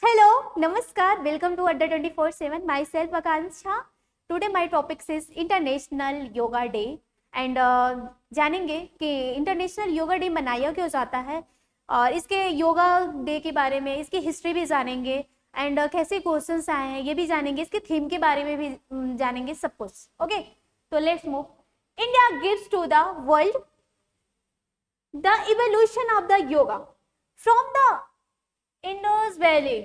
Hello, Namaskar. Welcome to Adda 24/7. Myself Akansha. Today my topic is International Yoga Day and जानेंगे कि international yoga day मनाया क्यों जाता है और इसके योगा डे के बारे में इसकी हिस्ट्री भी जानेंगे एंड कैसे क्वेश्चंस आए हैं ये भी जानेंगे, इसके थीम के बारे में भी जानेंगे सब कुछ. ओके, तो let's move. India gives to the world the evolution of the yoga from the Indus Valley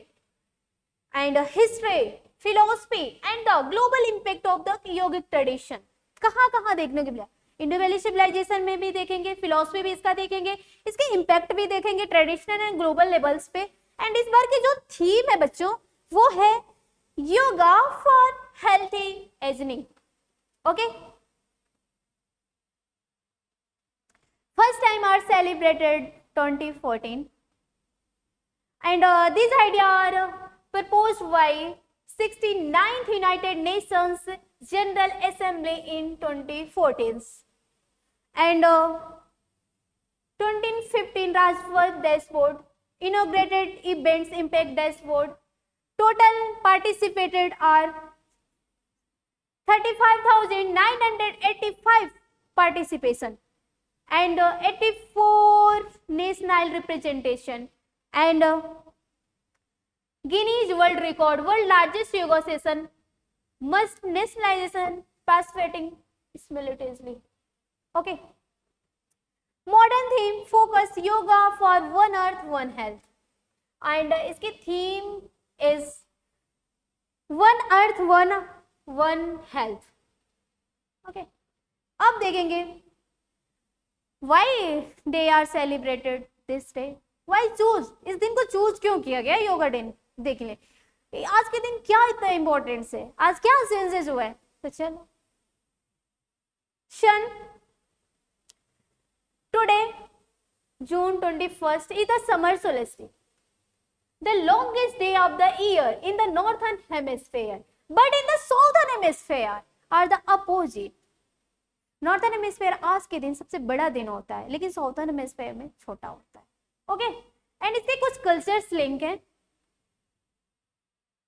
and history, philosophy and the global impact of the yogic tradition. कहाँ देखने को मिला? इंडो वैली सिविलाइजेशन में भी देखेंगे, फिलोसफी भी इसका देखेंगे, इसके इम्पैक्ट भी देखेंगे ट्रेडिशनल एंड ग्लोबल लेवल्स पे. एंड इस बार की जो थीम है बच्चों वो है yoga for healthy ageing. Okay, first time are celebrated 2014 and these ideas are proposed by 69th United Nations General Assembly in 2014 and 2015 Rashtra's dashboard inaugurated events impact dashboard. Total participated are 35,985 participation and 84 national representation and Guinness World Record, world largest yoga session, must nationalization participating simultaneously. Okay. Modern theme focus yoga for one earth, one health. And इसकी theme is one earth, one health. Okay. अब देखेंगे why they are celebrated this day. Why choose, इस दिन को choose क्यों किया गया yoga day. देख ले आज के दिन क्या इतना इंपॉर्टेंस है, आज क्या चेंजेस हुआ है. तो चलो शन today June 21st is the summer solstice, the longest day of the year in the northern hemisphere, but in the southern hemisphere are the opposite. Northern hemisphere आज के दिन सबसे बड़ा दिन होता है लेकिन साउथर्न हेमिस्फीयर में छोटा होता है. ओके, एंड इसके कुछ कल्चर्स लिंक है.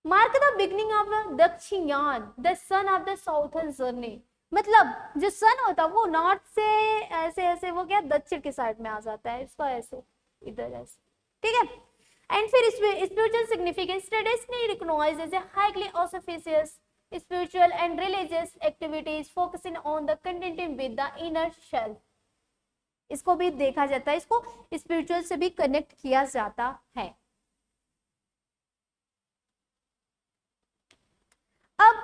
Mark the beginning of the Dakshinayan, the sun of the southern journey. मतलब जो सन होता है वो नॉर्थ से ऐसे ऐसे वो क्या दक्षिण के साइड में आ जाता है, इसका ऐसे इधर ऐसे. ठीक है. एंड फिर spiritual significance traditionally recognised as a highly auspicious spiritual and religious activities focusing on the connecting with the inner self. इसको भी देखा जाता है, इसको स्पिरिचुअल से भी कनेक्ट किया जाता है. अब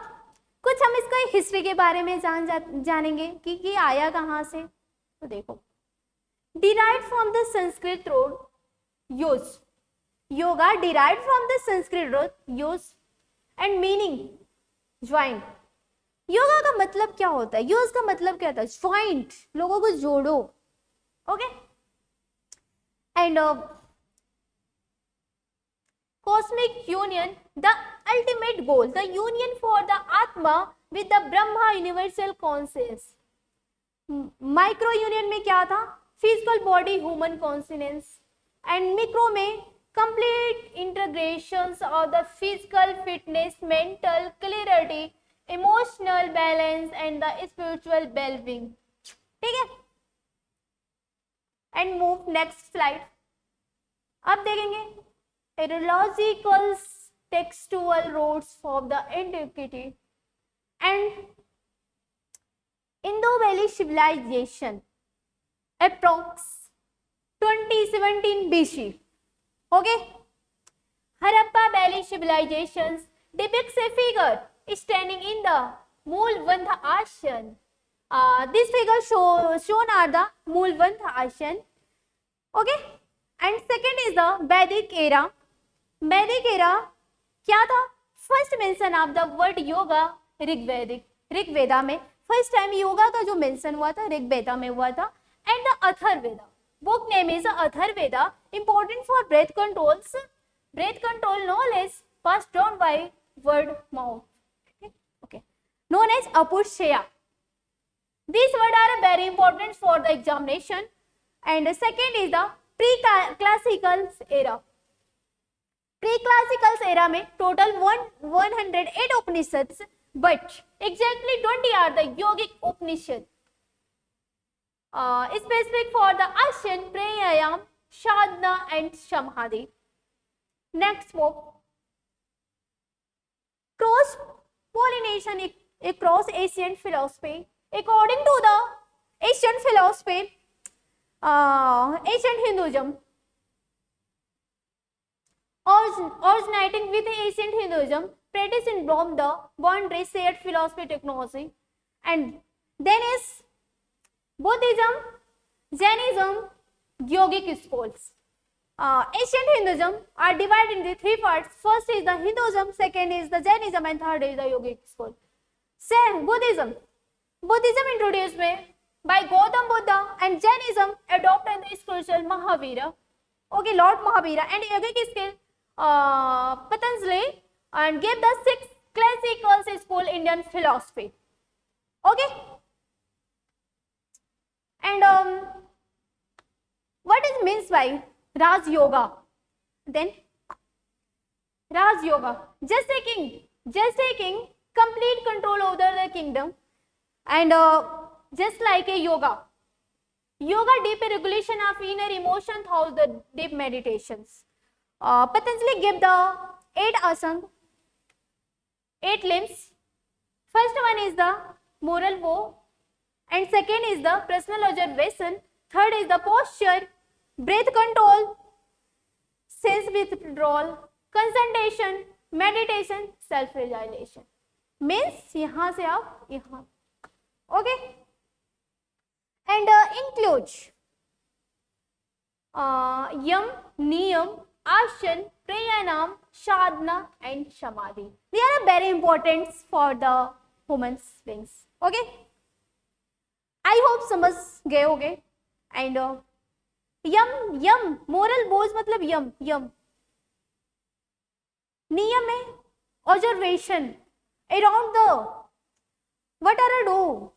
कुछ हम इसका हिस्ट्री के बारे में जानेंगे कि ये आया कहां से. तो देखो, derived from the Sanskrit root use, yoga derived from the Sanskrit root use and meaning joint. Yoga का मतलब क्या होता है, यूज का मतलब क्या होता है, ज्वाइंट, लोगों को जोड़ो. Okay, and cosmic union, the ultimate goal, the union for the atma with the Brahma universal conscious. Micro union में क्या था, physical body human conscious, and micro में complete integrations of the physical fitness, mental clarity, emotional balance and the spiritual well-being. ठीक है. and move next slide. अब देखेंगे etymological textual roots of the antiquity and Indo-Valley civilization approx 2017 BC. Okay, Harappa Valley civilizations depicts a figure standing in the Moolvandha Ashan. This figure shown are the Moolvandha Ashan. Okay, and second is the Vedic era. Vedic era क्या था, first mention of the word yoga Rigveda में first time yoga का जो mention हुआ था ऋग्वेदा में हुआ था. And the Atharvaveda, book name is Atharvaveda, important for breath controls. Breath control knowledge passed down by word mouth. Okay, known as Apusheya. These words are very important for the examination. And second is the pre-classical era. Pre-classical era में total 108 Upanishads, but exactly 20 are the yogic Upanishads, specific for the asana, pranayama, sadhana and samadhi. Next move, cross pollination across Asian philosophy. According to the Asian philosophy, ancient Hinduism, originating with ancient Hinduism, practice in Rome the boundary shared philosophy technology, and then is Buddhism, Jainism, yogic schools. Ancient Hinduism are divided into three parts. First is the Hinduism, second is the Jainism, and third is the yogic school. Say Buddhism. Buddhism introduced by Gautam Buddha, and Jainism adopted the spiritual Mahavira, okay, Lord Mahavira, and yogic skill Patanjali, and gave the 6 classical school Indian philosophy. Okay, and what is means by Raj Yoga? Then Raj Yoga, just taking complete control over the kingdom, and just like a yoga deep regulation of inner emotion through the deep meditations. Patanjali gave the 8 asana, 8 limbs. First one is the moral vow, and second is the personal observation, third is the posture, breath control, sense withdrawal, concentration, meditation, self realization. Means यहाँ से आप यहाँ, okay, and includes yam, niyam, asana, pranayama, sadhana and samadhi. They are very important for the human beings. Okay, I hope समझ गए होगे. And Yama moral vows मतलब यम नियम है observation around the what are I do,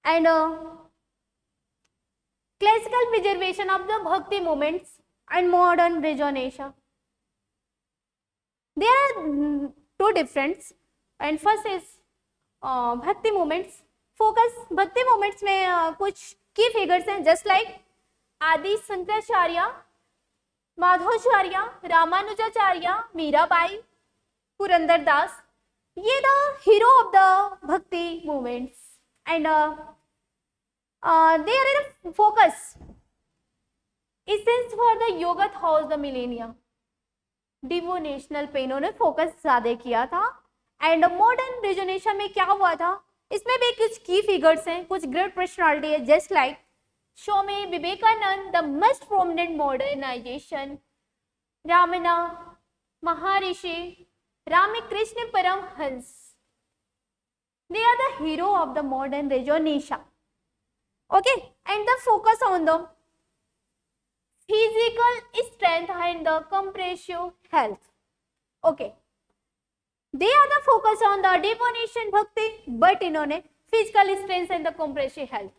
and classical preservation of the bhakti movements and modern resonation. There are two difference, and first is भक्ति movements. Focus भक्ति movements में कुछ की figures हैं, just like आदि शंकराचार्य, माधवाचार्य, रामानुजाचार्य, मीराबाई, पुरंदरदास. ये the hero of the bhakti movements, and they are in focus essence for the yoga those the millennium. Devotional पे इन्होंने फोकस ज्यादा किया था. एंड मॉडर्न रिजोनेशन में क्या हुआ था, इसमें भी कुछ की फिगर्स हैं, कुछ ग्रेट पर्सनालिटी है, just like Swami Vivekananda, the most prominent modernisation, Ramana Maharshi, Ramakrishna Paramhansa. They are the hero of the modern resonation. Okay, and the focus on the physical strength and the comprehensive health. Okay, they are the focus on the devotion bhakti, but इन्होंने physical strength and the compressive health.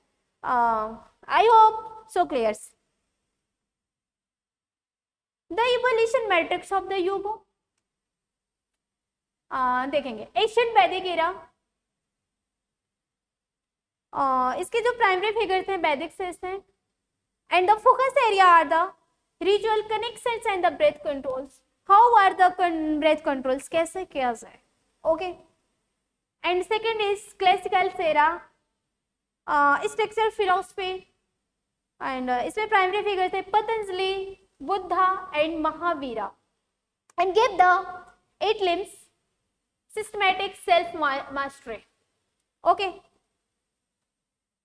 I hope so clear. The evolution matrix of the yuga देखेंगे. Asian Vedic era, इसके जो primary figures हैं वैदिक से हैं, and the focus area are the ritual connections and the breath controls. How are the breath controls, कैसे किया जाए. Okay, and second is classical era, structural philosophy, and इसमें प्राइमरी फिगर थे Patanjali, Buddha and Mahavira, and give the 8 limbs, systematic self mastery. Okay,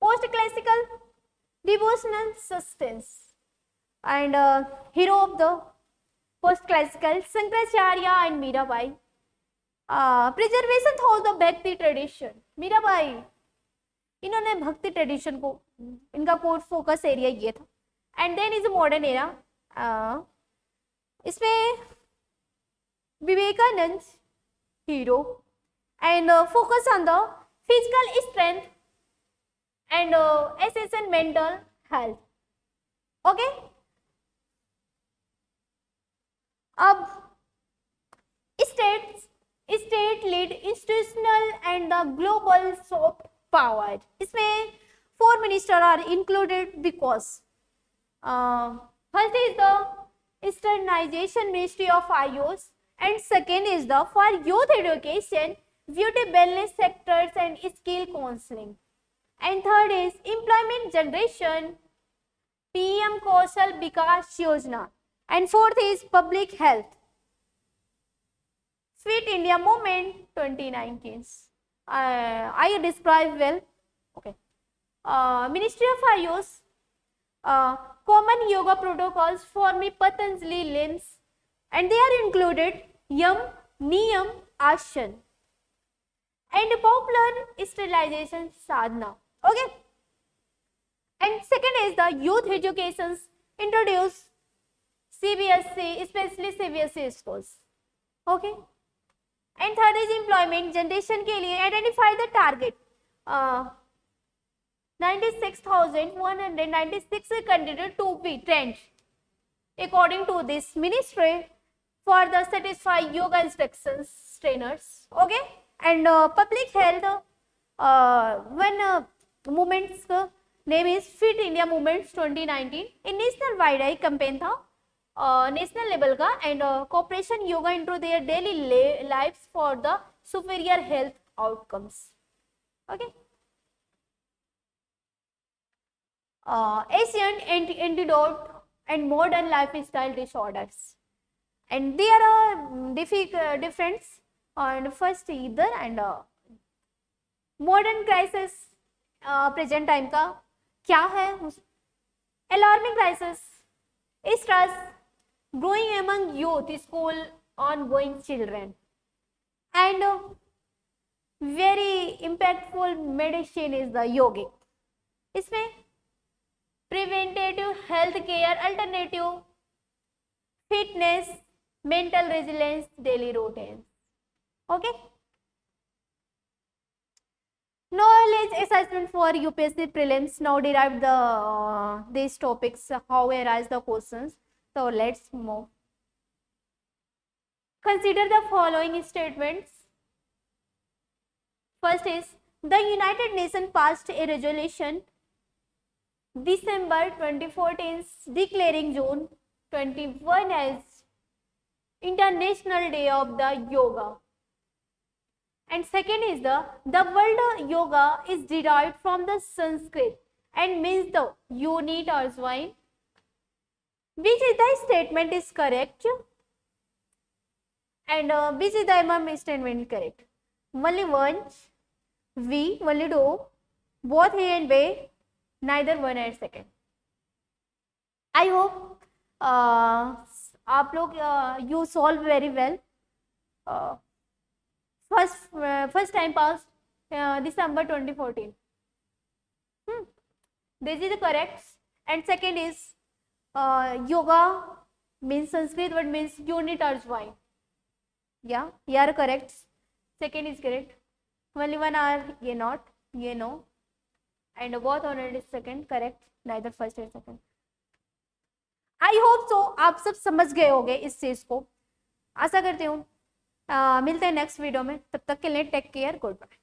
post classical devotional sustenance, and hero of the post classical Shankaracharya and Mirabai. Preservation of the Bhakti tradition. Mirabai इन्होंने bhakti tradition को, इनका focus area ये था. And then is modern era, इसमें Vivekananda hero, and focus on the physical strength and essential mental health. Okay, institutional and the global soft power. इसमें 4 minister are included because first is the Easternization Ministry of IOS, and second is the for youth education, beauty wellness sectors and skill counseling, and third is employment generation, PM Kaushal Vikas Yojana, and fourth is public health, Fit India Movement 2019. I describe well. Okay. Ministry of IOS, common yoga protocols for me Patanjali lens, and they are included Yam, Niyam, Ashan, and popular sterilization sadhana. Okay. And second is the youth educations introduce CBSE, especially CBSE schools. Okay. And third is employment generation के लिए identify the target. 96,196 candidates to be trained according to this ministry for the satisfy yoga instructions trainers. Okay. And public health one movements name is Fit India Movements 2019. In national wide I campaign था national level का, and cooperation yoga into their daily lives for the superior health outcomes. Okay. Asian antidote and modern lifestyle disorders, and there are difference and first इधर and modern crisis present time का क्या है. Alarming crisis, stress growing among youth, school ongoing children, and very impactful medicine is the yogic. इसमें preventative health care, alternative fitness, mental resilience, daily routines. Okay. Knowledge assessment for UPSC prelims now derived these topics, how arise the questions. So let's move. Consider the following statements. First is the United Nations passed a resolution December 2014 declaring June 21 as International Day of the Yoga. And second is the word yoga is derived from the Sanskrit and means the unit or join. Which is the statement is correct, and which is the imam statement correct? Only one, we, only two, both he and they, neither one and second. I hope आप लोग you solve very well. First time passed December 2014. This is the correct, and second is yoga means Sanskrit word means unit or join. Yeah, you are correct. Second is correct. Only one are ye not, ye no, and both on it is second correct, neither first or second. I hope so आप सब समझ गए होंगे इस चीज को, आशा करती हूँ. मिलते हैं नेक्स्ट वीडियो में, तब तक के लिए टेक केयर, गुड बाय.